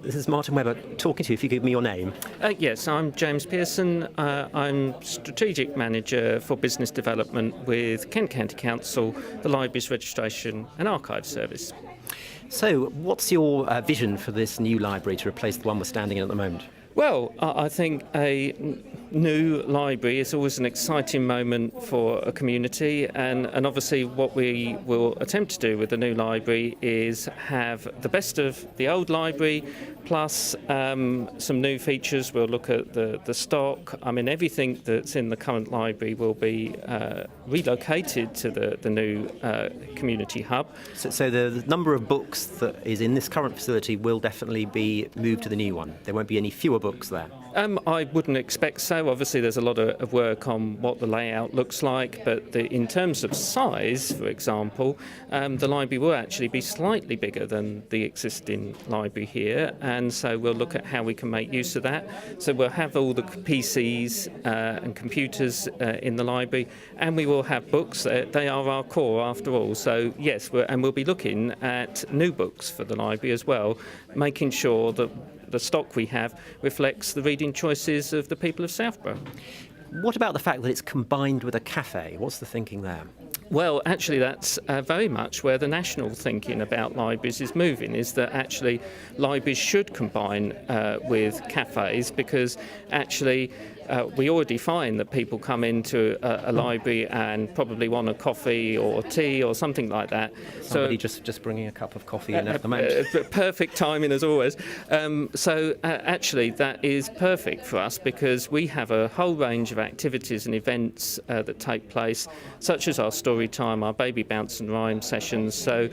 This is Martin Webber talking to you. If you give me your name. Yes, I'm James Pearson. I'm Strategic Manager for Business Development with Kent County Council, the Libraries Registration and Archive Service. So, what's your vision for this new library to replace the one we're standing in at the moment? Well, I think a new library is always an exciting moment for a community, and obviously what we will attempt to do with the new library is have the best of the old library plus some new features. We'll look at the stock. I mean, everything that's in the current library will be relocated to the new community hub. So the number of books that is in this current facility will definitely be moved to the new one. There won't be any fewer books there. I wouldn't expect so. Obviously, there's a lot of work on what the layout looks like, but in terms of size, for example, the library will actually be slightly bigger than the existing library here, and so we'll look at how we can make use of that. So we'll have all the PCs and computers in the library, and we will have books. They are our core, after all. So yes, we'll be looking at new books for the library as well, making sure that the stock we have reflects the reading choices of the people of Southborough. What about the fact that it's combined with a cafe? What's the thinking there? Well, actually, that's very much where the national thinking about libraries is moving, is that actually libraries should combine with cafes, because actually we already find that people come into a library and probably want a coffee or tea or something like that. Somebody just bringing a cup of coffee in at the moment. Perfect timing as always. So actually that is perfect for us, because we have a whole range of activities and events that take place, such as our story time, our baby bounce and rhyme sessions. So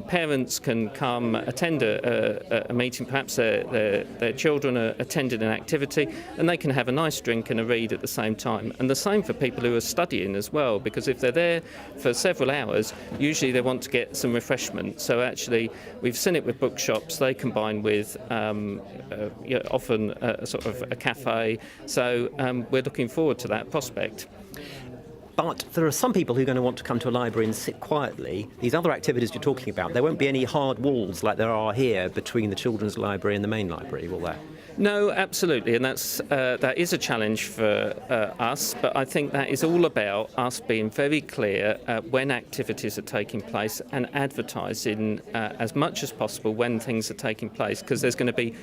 parents can come attend a meeting, perhaps their children are attending an activity, and they can have a nice drink and a read at the same time. And the same for people who are studying as well, because if they're there for several hours, usually they want to get some refreshment. So actually we've seen it with bookshops. They combine with often a sort of a cafe. So we're looking forward to that prospect. But there are some people who are going to want to come to a library and sit quietly. These other activities you're talking about, there won't be any hard walls like there are here between the children's library and the main library, will there? No, absolutely, and that is a challenge for us, but I think that is all about us being very clear when activities are taking place and advertising as much as possible when things are taking place, because there's going to be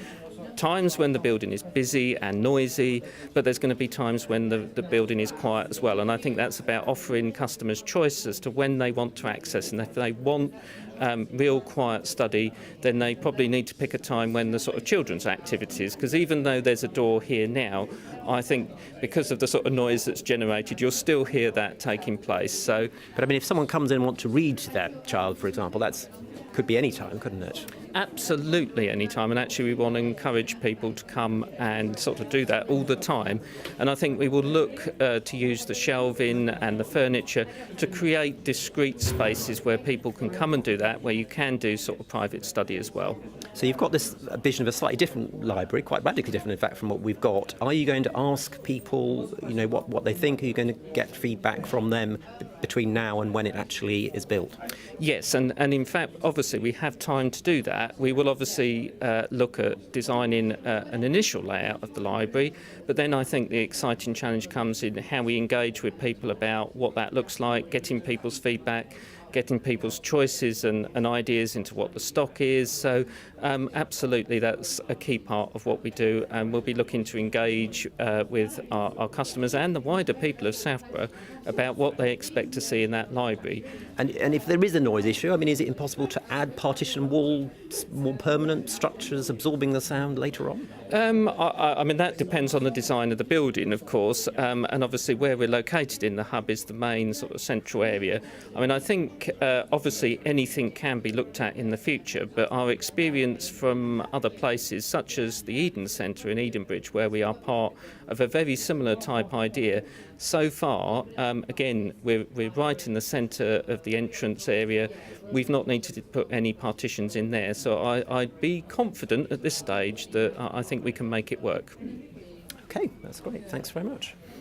times when the building is busy and noisy, but there's going to be times when the building is quiet as well. And I think that's about offering customers choice as to when they want to access. And if they want real quiet study, then they probably need to pick a time when the sort of children's activities, because even though there's a door here now, I think because of the sort of noise that's generated, you'll still hear that taking place. So, but I mean, if someone comes in and wants to read to their child, for example, that could be any time, couldn't it? Absolutely any time, and actually we want to encourage people to come and sort of do that all the time. And I think we will look to use the shelving and the furniture to create discrete spaces where people can come and do that, where you can do sort of private study as well. So you've got this vision of a slightly different library, quite radically different in fact from what we've got. Are you going to ask people, what they think? Are you going to get feedback from them between now and when it actually is built? Yes, and in fact, obviously we have time to do that. We will obviously look at designing an initial layout of the library, but then I think the exciting challenge comes in how we engage with people about what that looks like, getting people's feedback, getting people's choices and ideas into what the stock is. So absolutely that's a key part of what we do, and we'll be looking to engage with our customers and the wider people of Southborough about what they expect to see in that library. And if there is a noise issue, I mean, is it impossible to add partition walls, more permanent structures absorbing the sound later on? I mean, that depends on the design of the building, of course, and obviously where we're located in the hub is the main sort of central area. I mean, I think obviously anything can be looked at in the future, but our experience from other places, such as the Eden Centre in Edenbridge, where we are part of a very similar type idea, so far, again, we're right in the centre of the entrance area. We've not needed to put any partitions in there, so I'd be confident at this stage that I think we can make it work. Okay, that's great. Thanks very much.